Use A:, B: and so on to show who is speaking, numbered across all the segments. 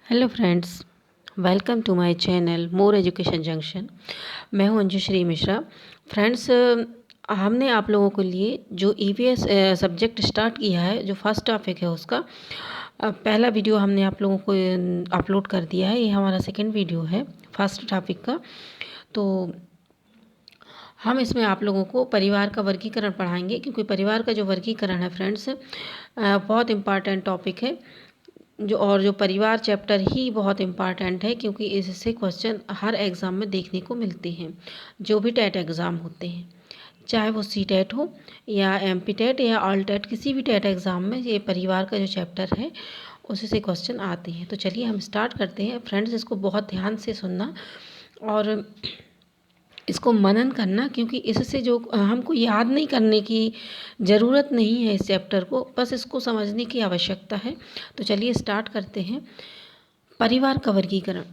A: Hello friends, welcome to my channel more education junction. मैं हूं Anjushree Mishra. Friends, हमने आप लोगों के लिए जो ईवीएस सब्जेक्ट स्टार्ट किया है, जो फर्स्ट टॉपिक है उसका पहला वीडियो हमने आप लोगों को अपलोड कर दिया है। ये हमारा सेकंड वीडियो है फर्स्ट टॉपिक का। तो हम इसमें आप लोगों को परिवार का वर्गीकरण पढ़ाएंगे, क्योंकि परिवार का जो वर्गीकरण है फ्रेंड्स बहुत इम्पॉर्टेंट टॉपिक है। जो परिवार चैप्टर ही बहुत इम्पॉर्टेंट है, क्योंकि इससे क्वेश्चन हर एग्ज़ाम में देखने को मिलते हैं। जो भी टेट एग्ज़ाम होते हैं, चाहे वो सी टेट हो या एमपी टेट या ऑल टेट, किसी भी टेट एग्ज़ाम में ये परिवार का जो चैप्टर है उसी से क्वेश्चन आते हैं। तो चलिए हम स्टार्ट करते हैं फ्रेंड्स। इसको बहुत ध्यान से सुनना और इसको मनन करना, क्योंकि इससे जो हमको याद नहीं करने की ज़रूरत नहीं है इस चैप्टर को, बस इसको समझने की आवश्यकता है। तो चलिए स्टार्ट करते हैं। परिवार का वर्गीकरण।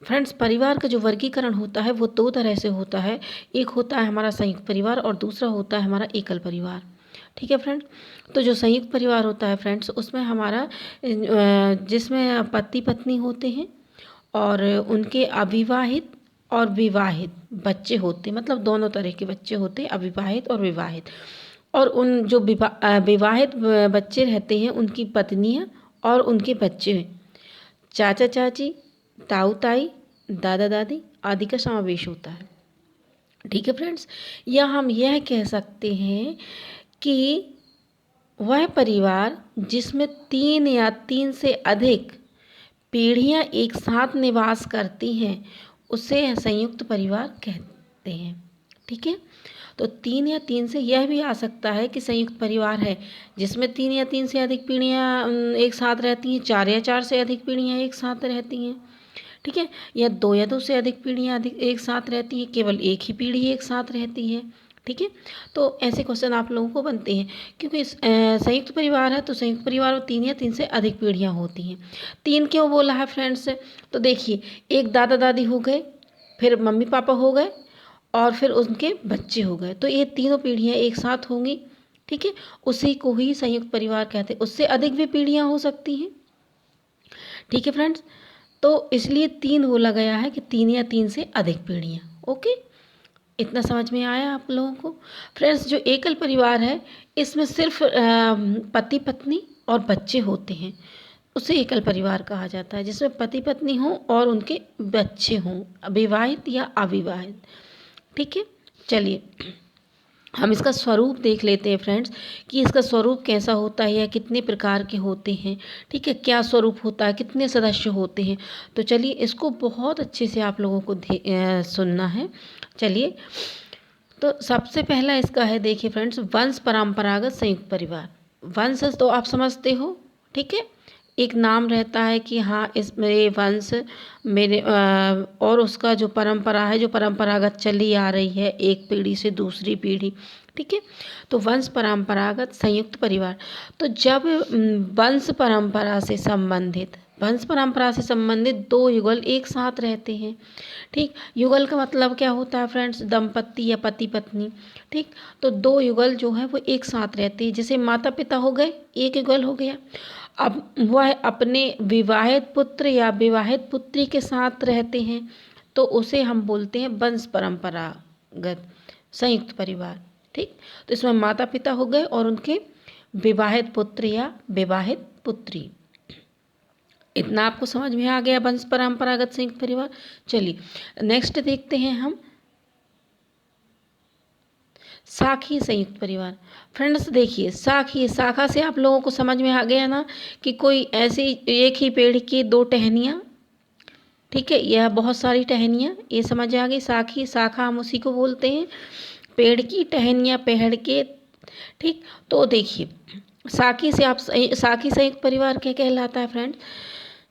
A: फ्रेंड्स, परिवार का जो वर्गीकरण होता है वो दो तरह से होता है। एक होता है हमारा संयुक्त परिवार और दूसरा होता है हमारा एकल परिवार। ठीक है फ्रेंड। तो जो संयुक्त परिवार होता है फ्रेंड्स, उसमें हमारा जिसमें पति पत्नी होते हैं और उनके अविवाहित और विवाहित बच्चे होते, मतलब दोनों तरह के बच्चे होते, अविवाहित और विवाहित। और उन जो विवाहित बच्चे रहते हैं, उनकी पत्नियां और उनके बच्चे, चाचा चाची, ताऊ ताई, दादा दादी आदि का समावेश होता है। ठीक है फ्रेंड्स। या हम यह कह सकते हैं कि वह परिवार जिसमें 3 या 3 से अधिक पीढ़ियां एक साथ निवास करती हैं उसे संयुक्त परिवार कहते हैं। ठीक है। तो 3 या 3 से यह भी आ सकता है कि संयुक्त परिवार है जिसमें 3 या 3 से अधिक पीढ़ियां एक साथ रहती हैं, 4 या 4 से अधिक पीढ़ियां एक साथ रहती हैं। ठीक है। या 2 या 2 से अधिक पीढ़ियां एक साथ रहती हैं, केवल एक ही पीढ़ी एक साथ रहती है। ठीक है। तो ऐसे क्वेश्चन आप लोगों को बनते हैं, क्योंकि संयुक्त परिवार है तो संयुक्त परिवार में 3 या 3 से अधिक पीढ़ियां होती हैं। 3 क्यों बोला है फ्रेंड्स? तो देखिए, एक दादा दादी हो गए, फिर मम्मी पापा हो गए और फिर उनके बच्चे हो गए, तो ये तीनों पीढ़ियां एक साथ होंगी। ठीक है। उसी को ही संयुक्त परिवार कहते हैं। उससे अधिक भी पीढ़ियां हो सकती हैं। ठीक है फ्रेंड्स। तो इसलिए 3 बोला गया है कि 3 या 3 से अधिक पीढ़ियां। ओके, इतना समझ में आया आप लोगों को? फ्रेंड्स, जो एकल परिवार है इसमें सिर्फ पति पत्नी और बच्चे होते हैं, उसे एकल परिवार कहा जाता है, जिसमें पति पत्नी हो और उनके बच्चे हों, विवाहित या अविवाहित। ठीक है। चलिए हम इसका स्वरूप देख लेते हैं फ्रेंड्स, कि इसका स्वरूप कैसा होता है या कितने प्रकार के होते हैं। ठीक है, क्या स्वरूप होता है, कितने सदस्य होते हैं। तो चलिए इसको बहुत अच्छे से आप लोगों को सुनना है। चलिए, तो सबसे पहला इसका है, देखिए फ्रेंड्स, वंश परंपरागत संयुक्त परिवार। वंश तो आप समझते हो। ठीक है। एक नाम रहता है कि हाँ, इस मेरे वंश मेरे और उसका जो परंपरा है, जो परंपरागत चली आ रही है एक पीढ़ी से दूसरी पीढ़ी। ठीक है। तो वंश परंपरागत संयुक्त परिवार। तो जब वंश परंपरा से संबंधित 2 युगल एक साथ रहते हैं। ठीक। युगल का मतलब क्या होता है फ्रेंड्स? दंपत्ति या पति पत्नी। ठीक। तो 2 युगल जो है वो एक साथ रहते हैं। जैसे माता पिता हो गए, एक युगल हो गया। अब वह अपने विवाहित पुत्र या विवाहित पुत्री के साथ रहते हैं, तो उसे हम बोलते हैं वंश परंपरागत संयुक्त परिवार। ठीक। तो इसमें माता पिता हो गए और उनके विवाहित पुत्र या विवाहित पुत्री। इतना आपको समझ में आ गया वंश परंपरागत संयुक्त परिवार। चलिए नेक्स्ट देखते हैं हम, साखी संयुक्त परिवार। फ्रेंड्स देखिए, शाखा से आप लोगों को समझ में आ गया ना, कि कोई ऐसी एक ही पेड़ की 2 टहनियाँ। ठीक है, यह बहुत सारी टहनियाँ, ये समझ आ गई। साखी शाखा हम उसी को बोलते हैं, पेड़ की टहनियाँ, पेड़ के। ठीक। तो देखिए, साखी संयुक्त परिवार क्या कहलाता है फ्रेंड?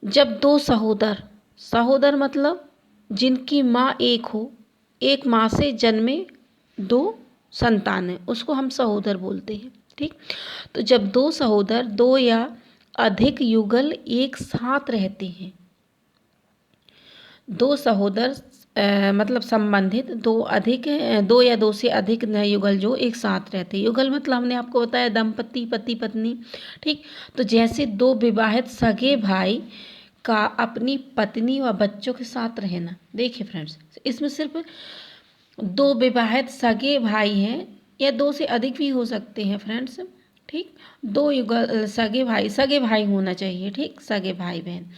A: जब 2 सहोदर मतलब जिनकी माँ एक हो, एक माँ से जन्मे 2 संतान है, उसको हम सहोदर बोलते हैं। ठीक। तो जब 2 सहोदर, 2 या अधिक युगल एक साथ रहते हैं, 2 सहोदर मतलब संबंधित 2 या 2 से अधिक युगल जो एक साथ रहते हैं। युगल मतलब हमने आपको बताया दंपति, पति पत्नी। ठीक। तो जैसे 2 विवाहित सगे भाई का अपनी पत्नी व बच्चों के साथ रहना। देखिए फ्रेंड्स, इसमें सिर्फ दो विवाहित सगे भाई हैं, या दो से अधिक भी हो सकते हैं फ्रेंड्स। ठीक, दो सगे भाई होना चाहिए। ठीक, सगे भाई बहन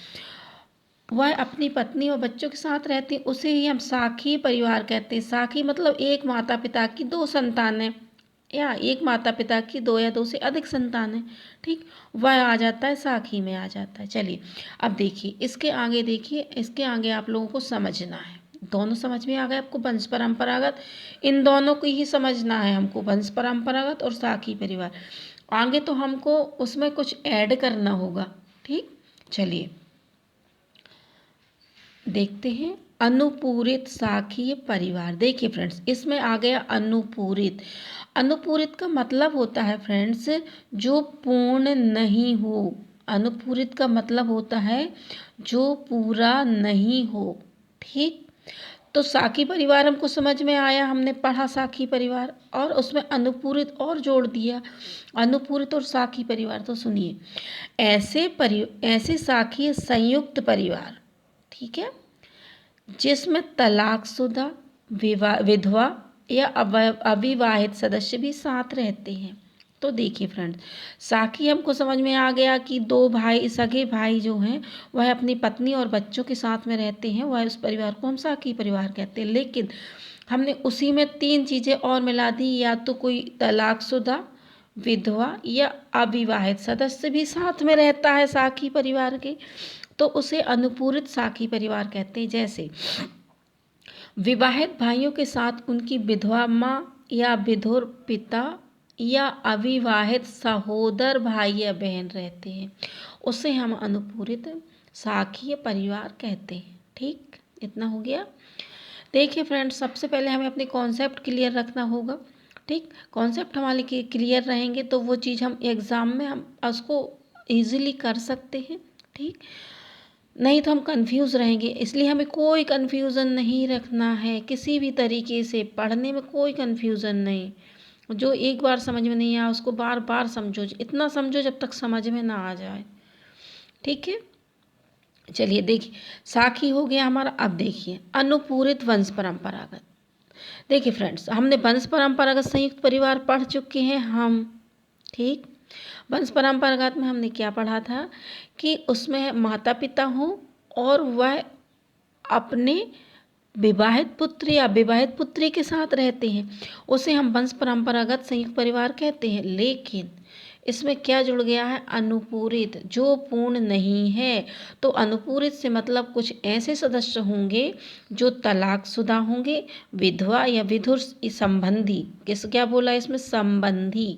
A: वह अपनी पत्नी और बच्चों के साथ रहते हैं, उसे ही हम साखी परिवार कहते हैं। साखी मतलब एक माता पिता की दो संतानें, या एक माता पिता की दो या दो से अधिक संतान है। ठीक, वह आ जाता है, साखी में आ जाता है। चलिए अब देखिए इसके आगे, देखिए इसके आगे आप लोगों को समझना है। दोनों समझ में आ गए आपको, वंश परंपरागत, इन दोनों को ही समझना है हमको, वंश परंपरागत और साखी परिवार। आगे तो हमको उसमें कुछ ऐड करना होगा। ठीक, चलिए देखते हैं। अनुपूरित साखीय परिवार। देखिए फ्रेंड्स, इसमें आ गया अनुपूरित। अनुपूरित का मतलब होता है फ्रेंड्स जो पूर्ण नहीं हो। अनुपूरित का मतलब होता है जो पूरा नहीं हो। ठीक, तो साखी परिवार हमको समझ में आया, हमने पढ़ा साखी परिवार, और उसमें अनुपूरित और जोड़ दिया। अनुपूरित और साखी परिवार, तो सुनिए, ऐसे साखी संयुक्त परिवार, ठीक है, जिसमें तलाकशुदा, विधवा या अविवाहित सदस्य भी साथ रहते हैं। तो देखिए फ्रेंड्स, साखी हमको समझ में आ गया कि दो भाई, सगे भाई जो हैं वह अपनी पत्नी और बच्चों के साथ में रहते हैं, वह उस परिवार को हम साखी परिवार कहते हैं। लेकिन हमने उसी में तीन चीज़ें और मिला दी, या तो कोई तलाकशुदा, विधवा या अविवाहित सदस्य भी साथ में रहता है साखी परिवार के, तो उसे अनुपूरित साखी परिवार कहते हैं। जैसे विवाहित भाइयों के साथ उनकी विधवा माँ या विधुर पिता या अविवाहित सहोदर भाई या बहन रहते हैं, उसे हम अनुपूरित साखी परिवार कहते हैं। ठीक, इतना हो गया। देखिए फ्रेंड्स, सबसे पहले हमें अपने कॉन्सेप्ट क्लियर रखना होगा। ठीक, कॉन्सेप्ट हमारे क्लियर रहेंगे तो वो चीज़ हम एग्ज़ाम में हम उसको ईजिली कर सकते हैं। ठीक, नहीं तो हम कंफ्यूज रहेंगे, इसलिए हमें कोई कंफ्यूजन नहीं रखना है किसी भी तरीके से। पढ़ने में कोई कंफ्यूजन नहीं, जो एक बार समझ में नहीं आया उसको बार बार समझो, इतना समझो जब तक समझ में ना आ जाए। ठीक है, चलिए देखिए, साखी हो गया हमारा। अब देखिए अनुपूरित वंश परंपरागत। देखिए फ्रेंड्स, हमने वंश परंपरागत संयुक्त परिवार पढ़ चुके हैं हम। ठीक, वंश परंपरागत में हमने क्या पढ़ा था कि उसमें माता पिता हों और वह अपने विवाहित पुत्र या विवाहित पुत्री के साथ रहते हैं, उसे हम वंश परंपरागत संयुक्त परिवार कहते हैं। लेकिन इसमें क्या जुड़ गया है, अनुपूरित, जो पूर्ण नहीं है। तो अनुपूरित से मतलब कुछ ऐसे सदस्य होंगे जो तलाकशुदा होंगे, विधवा या विधुर संबंधी, किस क्या बोला इसमें, संबंधी।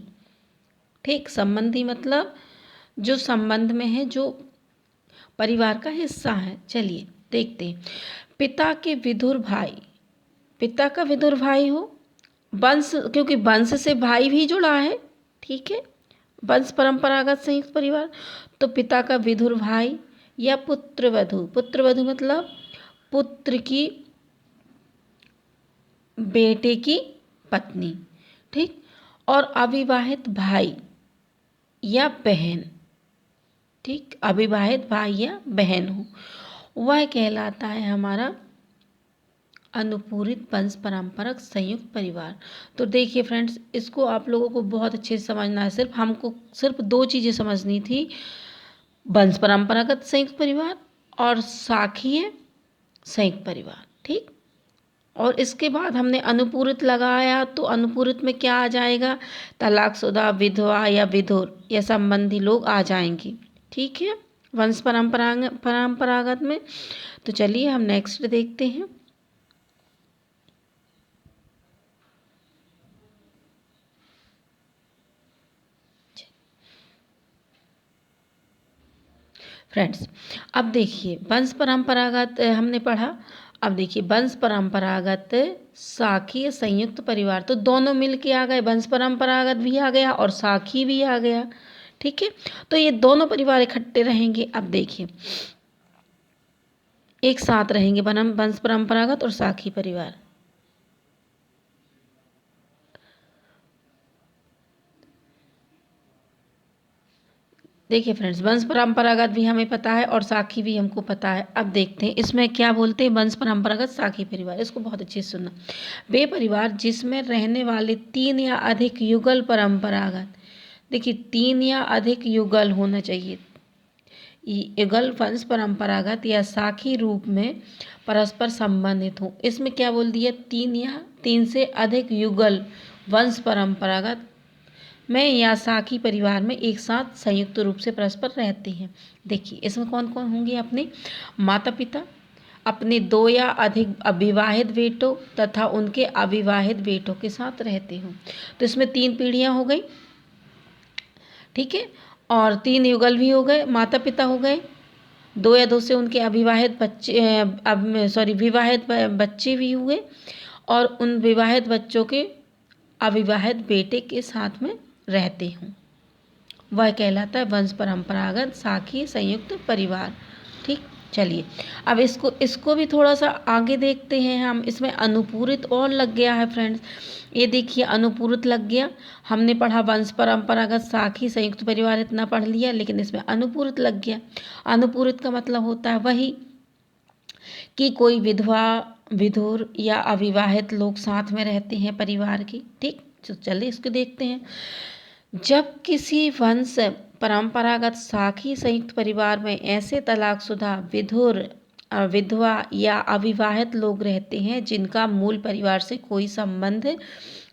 A: ठीक, संबंधी मतलब जो संबंध में है, जो परिवार का हिस्सा है। चलिए देखते हैं। पिता के विधुर भाई, पिता का विधुर भाई हो, वंश, क्योंकि वंश से भाई भी जुड़ा है। ठीक है, वंश परंपरागत संयुक्त परिवार, तो पिता का विधुर भाई या पुत्रवधू। पुत्रवधू मतलब पुत्र की, बेटे की पत्नी। ठीक, और अविवाहित भाई या बहन। ठीक, अविवाहित भाई या बहन हो, वह कहलाता है हमारा अनुपूरित वंश परंपरागत संयुक्त परिवार। तो देखिए फ्रेंड्स, इसको आप लोगों को बहुत अच्छे से समझना है। सिर्फ हमको सिर्फ दो चीज़ें समझनी थी, वंश परंपरागत संयुक्त परिवार और साखीय संयुक्त परिवार। ठीक, और इसके बाद हमने अनुपूरित लगाया, तो अनुपूरित में क्या आ जाएगा, तलाकशुदा, विधवा या विधुर या संबंधी लोग आ जाएंगे। ठीक है, वंश परंपरागत में। तो चलिए हम नेक्स्ट देखते हैं। फ्रेंड्स, अब देखिए वंश परंपरागत हमने पढ़ा। अब देखिए वंश परंपरागत साखी संयुक्त परिवार, तो दोनों मिल के आ गए, वंश परंपरागत भी आ गया और साखी भी आ गया। ठीक है, तो ये दोनों परिवार इकट्ठे रहेंगे। अब देखिए एक साथ रहेंगे वंश परंपरागत और साखी परिवार। देखिए फ्रेंड्स, वंश परंपरागत भी हमें पता है और साखी भी हमको पता है। अब देखते हैं इसमें क्या बोलते हैं। वंश परंपरागत साखी परिवार, इसको बहुत अच्छे से सुनना। वे परिवार जिसमें रहने वाले 3 या अधिक युगल परंपरागत, देखिए 3 या अधिक युगल होना चाहिए। युगल वंश परंपरागत या साखी रूप में परस्पर संबंधित हो। इसमें क्या बोल दिया, 3 से अधिक युगल वंश परंपरागत में या साखी परिवार में एक साथ संयुक्त रूप से परस्पर रहते हैं। देखिए इसमें कौन कौन होंगे, अपने माता पिता, अपने 2 या अधिक अविवाहित बेटों तथा उनके अविवाहित बेटों के साथ रहते हों। तो इसमें 3 पीढ़ियां हो गई, ठीक है, और 3 युगल भी हो गए, माता पिता हो गए, 2 या 2 से उनके अविवाहित बच्चे, विवाहित बच्चे भी हुए, और उन विवाहित बच्चों के अविवाहित बेटे के साथ में रहते हों। वह कहलाता है वंश परंपरागत साखी संयुक्त परिवार। ठीक, चलिए अब इसको भी थोड़ा सा आगे देखते हैं हम। इसमें अनुपूरित और लग गया है फ्रेंड्स, ये देखिए अनुपूरित लग गया। हमने पढ़ा वंश परंपरागत साखी संयुक्त परिवार, इतना पढ़ लिया, लेकिन इसमें अनुपूरित लग गया। अनुपूरित का मतलब होता है वही कि कोई विधवा, विधुर या अविवाहित लोग साथ में रहते हैं परिवार की। ठीक, तो चलिए इसको देखते हैं। जब किसी वंश परंपरागत साखी संयुक्त परिवार में ऐसे तलाकशुदा, विधुर, विधवा या अविवाहित लोग रहते हैं जिनका मूल परिवार से कोई संबंध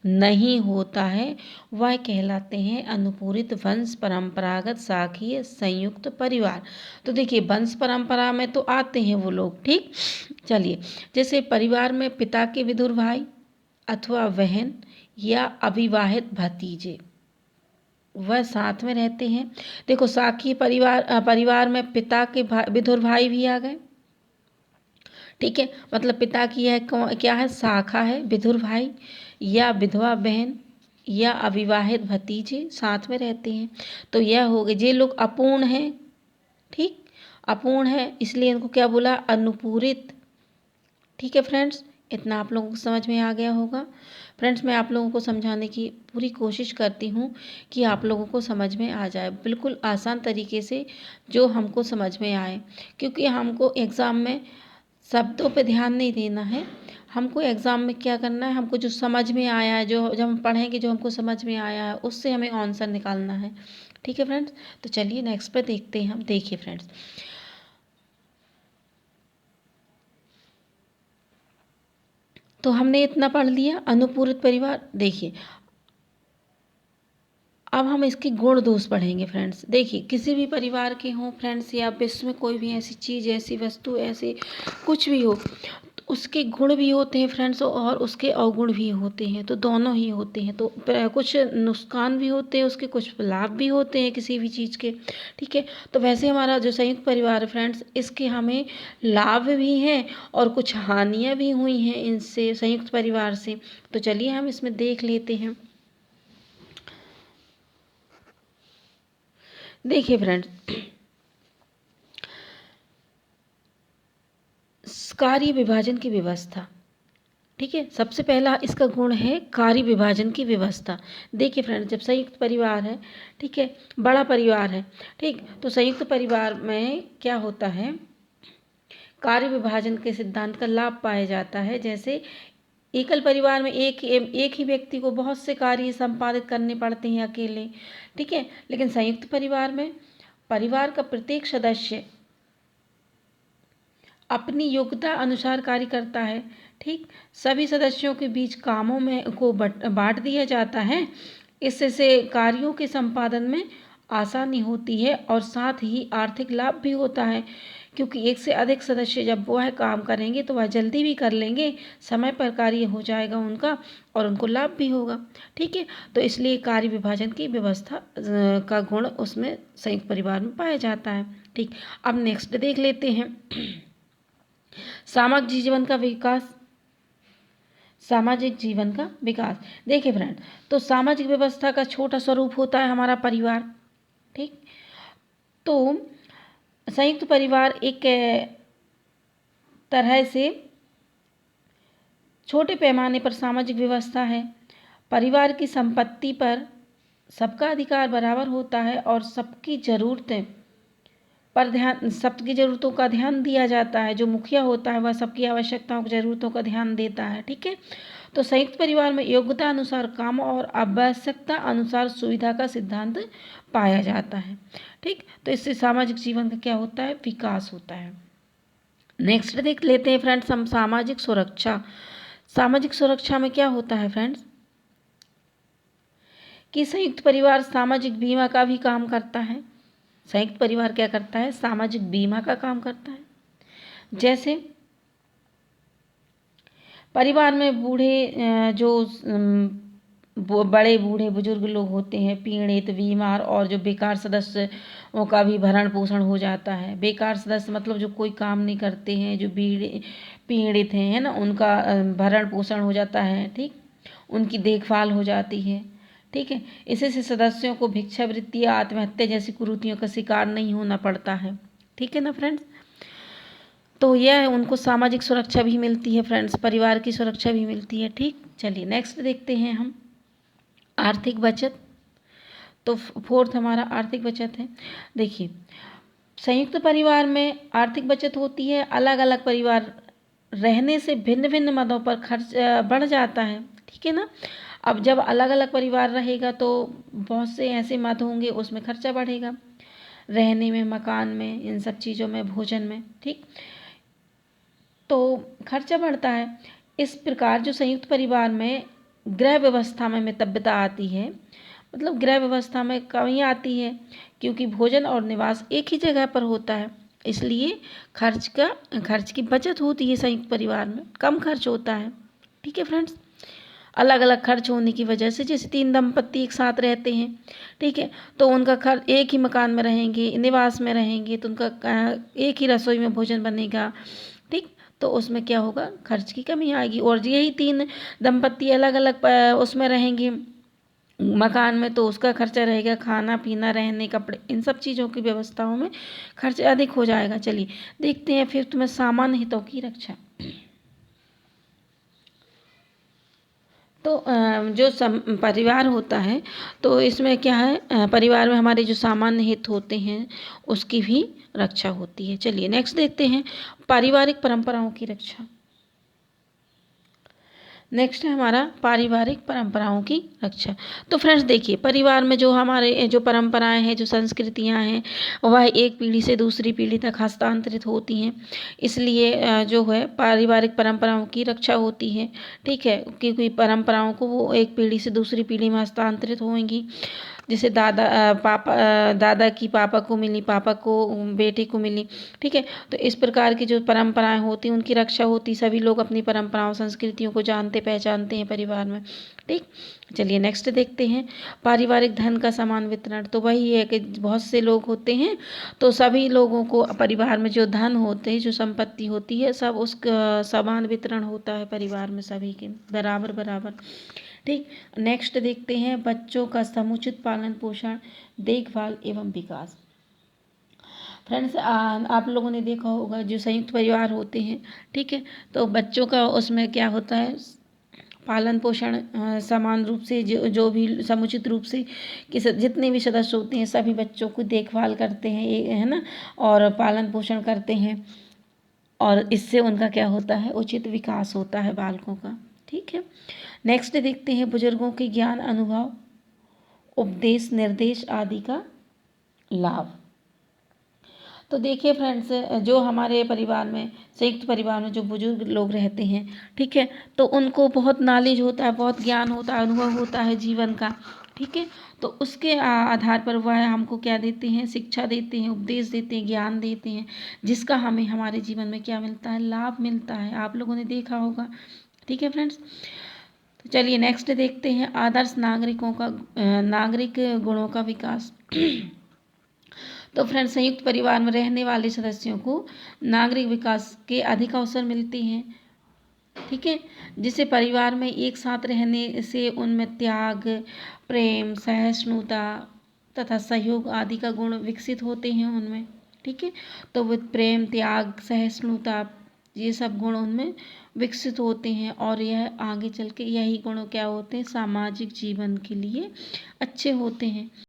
A: नहीं होता है, वह कहलाते हैं अनुपूरित वंश परंपरागत साखी संयुक्त परिवार। तो देखिए वंश परंपरा में तो आते हैं वो लोग। ठीक, चलिए जैसे परिवार में पिता के विधुर भाई अथवा बहन या अविवाहित भतीजे, वह साथ में रहते हैं। देखो साखी परिवार में पिता के विधुर भाई भी आ गए। ठीक है, मतलब पिता की यह क्या है, शाखा है, विधुर भाई या विधवा बहन या अविवाहित भतीजे साथ में रहते हैं। तो यह हो गए, ये लोग अपूर्ण हैं। ठीक, अपूर्ण है, इसलिए इनको क्या बोला, अनुपूरित। ठीक है फ्रेंड्स, इतना आप लोगों को समझ में आ गया होगा। फ्रेंड्स, मैं आप लोगों को समझाने की पूरी कोशिश करती हूँ कि आप लोगों को समझ में आ जाए, बिल्कुल आसान तरीके से जो हमको समझ में आए, क्योंकि हमको एग्ज़ाम में शब्दों पे ध्यान नहीं देना है। हमको एग्ज़ाम में क्या करना है, हमको जो समझ में आया है, जो जब हम पढ़ेंगे, जो हमको समझ में आया है, उससे हमें आंसर निकालना है। ठीक है फ्रेंड्स, तो चलिए नेक्स्ट पे देखते हैं हम। देखिए फ्रेंड्स, तो हमने इतना पढ़ लिया अनुपूरित परिवार। देखिए अब हम इसके गुण दोष पढ़ेंगे फ्रेंड्स। देखिए किसी भी परिवार के हों फ्रेंड्स, या विश्व में कोई भी ऐसी चीज़, ऐसी वस्तु, ऐसे कुछ भी हो, तो उसके गुण भी होते हैं फ्रेंड्स और उसके अवगुण भी होते हैं, तो दोनों ही होते हैं। तो कुछ नुकसान भी होते हैं उसके, कुछ लाभ भी होते हैं किसी भी चीज़ के। ठीक है, तो वैसे हमारा जो संयुक्त परिवार है फ्रेंड्स, इसके हमें लाभ भी हैं और कुछ हानियाँ भी हुई हैं इनसे, संयुक्त परिवार से। तो चलिए हम इसमें देख लेते हैं। देखिए फ्रेंड्स, कार्य विभाजन की व्यवस्था। ठीक है, सबसे पहला इसका गुण है कार्य विभाजन की व्यवस्था। देखिए फ्रेंड्स, जब संयुक्त परिवार है, ठीक है, बड़ा परिवार है, ठीक, तो संयुक्त परिवार में क्या होता है, कार्य विभाजन के सिद्धांत का लाभ पाया जाता है। जैसे एकल परिवार में एक ही व्यक्ति को बहुत से कार्य संपादित करने पड़ते हैं अकेले। ठीक है, लेकिन संयुक्त परिवार में परिवार का प्रत्येक सदस्य अपनी योग्यता अनुसार कार्य करता है। ठीक, सभी सदस्यों के बीच कामों में को बांट दिया जाता है। इससे कार्यों के संपादन में आसानी होती है और साथ ही आर्थिक लाभ भी होता है, क्योंकि एक से अधिक सदस्य जब वह काम करेंगे तो वह जल्दी भी कर लेंगे, समय पर कार्य हो जाएगा उनका और उनको लाभ भी होगा। ठीक है, तो इसलिए कार्य विभाजन की व्यवस्था का गुण उसमें संयुक्त परिवार में पाया जाता है। ठीक, अब नेक्स्ट देख लेते हैं सामाजिक जीवन का विकास। सामाजिक जीवन का विकास, देखिए फ्रेंड, तो सामाजिक व्यवस्था का छोटा स्वरूप होता है हमारा परिवार। ठीक, तो संयुक्त परिवार एक तरह से छोटे पैमाने पर सामाजिक व्यवस्था है। परिवार की संपत्ति पर सबका अधिकार बराबर होता है और सबकी ज़रूरतों का ध्यान दिया जाता है। जो मुखिया होता है वह सबकी आवश्यकताओं, ज़रूरतों का ध्यान देता है। ठीक है, तो संयुक्त परिवार में योग्यता अनुसार काम और आवश्यकता अनुसार सुविधा का सिद्धांत पाया जाता है। ठीक, तो इससे सामाजिक जीवन का क्या होता है, विकास होता है। नेक्स्ट देख लेते हैं फ्रेंड्स हम सामाजिक सुरक्षा। सामाजिक सुरक्षा में क्या होता है फ्रेंड्स कि संयुक्त परिवार सामाजिक बीमा का भी काम करता है। संयुक्त परिवार क्या करता है, सामाजिक बीमा का काम करता है। जैसे परिवार में बड़े बूढ़े बुजुर्ग लोग होते हैं, पीड़ित, बीमार और जो बेकार सदस्यों का भी भरण पोषण हो जाता है। बेकार सदस्य मतलब जो कोई काम नहीं करते हैं, जो पीड़ित हैं, है ना, उनका भरण पोषण हो जाता है। ठीक, उनकी देखभाल हो जाती है। ठीक है, इससे सदस्यों को भिक्षावृत्ति या आत्महत्या जैसी कुरीतियों का शिकार नहीं होना पड़ता है। ठीक है ना फ्रेंड्स, तो यह उनको सामाजिक सुरक्षा भी मिलती है फ्रेंड्स, परिवार की सुरक्षा भी मिलती है। ठीक, चलिए नेक्स्ट देखते हैं हम आर्थिक बचत। तो फोर्थ हमारा आर्थिक बचत है। देखिए, संयुक्त परिवार में आर्थिक बचत होती है। अलग अलग परिवार रहने से भिन्न भिन्न मदों पर खर्च बढ़ जाता है। ठीक है ना, अब जब अलग अलग परिवार रहेगा तो बहुत से ऐसे मद होंगे, उसमें खर्चा बढ़ेगा, रहने में, मकान में, इन सब चीज़ों में, भोजन में। ठीक, तो खर्चा बढ़ता है। इस प्रकार जो संयुक्त परिवार में गृह व्यवस्था में मितव्यता आती है, मतलब गृह व्यवस्था में कमी आती है, क्योंकि भोजन और निवास एक ही जगह पर होता है, इसलिए खर्च की बचत होती है। संयुक्त परिवार में कम खर्च होता है। ठीक है फ्रेंड्स, अलग अलग खर्च होने की वजह से, जैसे 3 दंपत्ति एक साथ रहते हैं, ठीक है, तो उनका खर्च, एक ही मकान में रहेंगे, निवास में रहेंगे, तो उनका एक ही रसोई में भोजन बनेगा। ठीक, तो उसमें क्या होगा, खर्च की कमी आएगी। और यही 3 दंपत्ति अलग अलग उसमें रहेंगे मकान में, तो उसका खर्चा रहेगा, खाना पीना, रहने, कपड़े, इन सब चीज़ों की व्यवस्थाओं में खर्च अधिक हो जाएगा। चलिए देखते हैं फिफ्थ में सामान्य हितों की रक्षा। तो जो परिवार होता है, तो इसमें क्या है, परिवार में हमारे जो सामान्य हित होते हैं उसकी भी रक्षा होती है। चलिए नेक्स्ट देखते हैं पारिवारिक परंपराओं की रक्षा। नेक्स्ट है हमारा पारिवारिक परंपराओं की रक्षा। तो फ्रेंड्स देखिए, परिवार में जो हमारे जो परंपराएं हैं, जो संस्कृतियां हैं, वह एक पीढ़ी से दूसरी पीढ़ी तक हस्तांतरित होती हैं, इसलिए जो है पारिवारिक परंपराओं की रक्षा होती है। ठीक है, क्योंकि परंपराओं को वो एक पीढ़ी से दूसरी पीढ़ी में हस्तांतरित होंगी। जैसे दादा की पापा को मिली, पापा को बेटे को मिली। ठीक है, तो इस प्रकार की जो परंपराएं होती हैं उनकी रक्षा होती, सभी लोग अपनी परंपराओं संस्कृतियों को जानते पहचानते हैं परिवार में। ठीक, चलिए नेक्स्ट देखते हैं पारिवारिक धन का समान वितरण। तो वही है कि बहुत से लोग होते हैं, तो सभी लोगों को परिवार में जो धन होते हैं, जो संपत्ति होती है, सब उसका समान वितरण होता है परिवार में, सभी के बराबर बराबर। ठीक, नेक्स्ट देखते हैं बच्चों का समुचित पालन पोषण, देखभाल एवं विकास। फ्रेंड्स, आप लोगों ने देखा होगा जो संयुक्त परिवार होते हैं, ठीक है, तो बच्चों का उसमें क्या होता है, पालन पोषण समान रूप से, जो भी समुचित रूप से कि जितने भी सदस्य होते हैं सभी बच्चों को देखभाल करते हैं, है ना, और पालन पोषण करते हैं, और इससे उनका क्या होता है, उचित विकास होता है बालकों का। ठीक है, नेक्स्ट देखते हैं बुजुर्गों के ज्ञान, अनुभव, उपदेश, निर्देश आदि का लाभ। तो देखिए फ्रेंड्स, जो हमारे परिवार में, संयुक्त परिवार में जो बुजुर्ग लोग रहते हैं, ठीक है, तो उनको बहुत नॉलेज होता है, बहुत ज्ञान होता है, अनुभव होता है जीवन का। ठीक है, तो उसके आधार पर वह हमको क्या देते हैं, शिक्षा देते हैं, उपदेश देते हैं, ज्ञान देते हैं, जिसका हमें हमारे जीवन में क्या मिलता है, लाभ मिलता है। आप लोगों ने देखा होगा। ठीक है फ्रेंड्स, तो चलिए नेक्स्ट देखते हैं आदर्श नागरिकों का, नागरिक गुणों का विकास। तो फ्रेंड्स, संयुक्त परिवार में रहने वाले सदस्यों को नागरिक विकास के अधिक अवसर मिलते हैं। ठीक है, जिससे परिवार में एक साथ रहने से उनमें त्याग, प्रेम, सहिष्णुता तथा सहयोग आदि का गुण विकसित होते हैं उनमें। ठीक है, तो वो प्रेम, त्याग, सहिष्णुता, ये सब गुण उनमें विकसित होते हैं और यह आगे चल के यही गुण क्या होते हैं, सामाजिक जीवन के लिए अच्छे होते हैं।